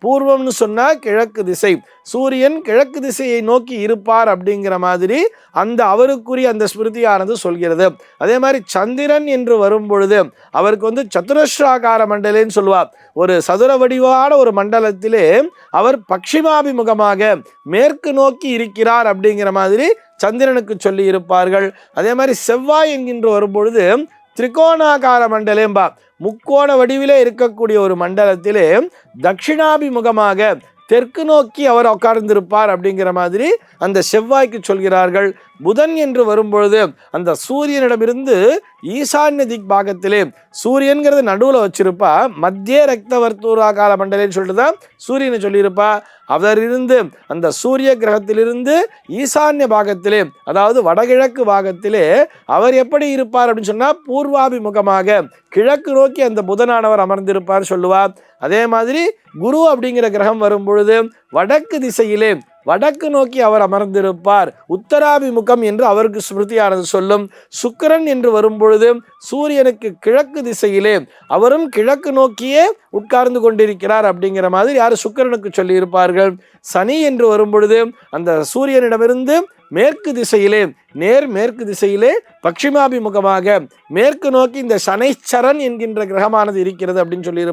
பூர்வம்னு சொன்னா கிழக்கு திசை, சூரியன் கிழக்கு திசையை நோக்கி இருப்பார் அப்படிங்கிற மாதிரி அந்த அவருக்குரிய அந்த ஸ்மிருதியானது சொல்கிறது. அதே மாதிரி சந்திரன் என்று வரும் பொழுது அவருக்கு சதுரஸ்ராகார மண்டலேன்னு சொல்லுவார். ஒரு சதுர வடிவான ஒரு மண்டலத்திலே அவர் பக்ஷிமாபிமுகமாக மேற்கு நோக்கி இருக்கிறார் அப்படிங்கிற மாதிரி சந்திரனுக்கு சொல்லி இருப்பார்கள். அதே மாதிரி செவ்வாய் என்கின்ற வரும்பொழுது திரிகோணாகார மண்டலேம்பா, முக்கோண வடிவிலே இருக்கக்கூடிய ஒரு மண்டலத்திலே தட்சிணாபிமுகமாக தெற்கு நோக்கி அவர் உட்கார்ந்திருப்பார் அப்படிங்கிற மாதிரி அந்த செவ்வாய்க்கு சொல்கிறார்கள். புதன் என்று வரும்பொழுது அந்த சூரியனிடமிருந்து ஈசான்ய திக் பாகத்திலே, சூரியன்கிறது நடுவில் வச்சிருப்பா, மத்திய ரக்த வர்த்தூராகால மண்டலேன்னு சொல்லிட்டு தான் சூரியனை சொல்லியிருப்பா. அவரிருந்து அந்த சூரிய கிரகத்திலிருந்து ஈசான்ய பாகத்திலே, அதாவது வடகிழக்கு பாகத்திலே அவர் எப்படி இருப்பார் அப்படின்னு சொன்னால் பூர்வாபிமுகமாக கிழக்கு நோக்கி அந்த புதனானவர் அமர்ந்திருப்பார் சொல்லுவார். அதே மாதிரி குரு அப்படிங்கிற கிரகம் வரும் பொழுது வடக்கு திசையிலே வடக்கு நோக்கி அவர் அமர்ந்திருப்பார், உத்தராபிமுகம் என்று அவருக்கு ஸ்மிருதியானது சொல்லும். சுக்கிரன் என்று வரும்பொழுது சூரியனுக்கு கிழக்கு திசையிலே அவரும் கிழக்கு நோக்கியே உட்கார்ந்து கொண்டிருக்கிறார் அப்படிங்கிற மாதிரி யார் சுக்கிரனுக்கு சொல்லி இருப்பார்கள். சனி என்று வரும்பொழுது அந்த சூரியனிடமிருந்து மேற்கு திசையிலே, நேர் மேற்கு திசையிலே பக்ஷிமாபிமுகமாக மேற்கு நோக்கி இந்த சனைச்சரன் என்கின்ற கிரகமானது இருக்கிறது அப்படின்னு சொல்லி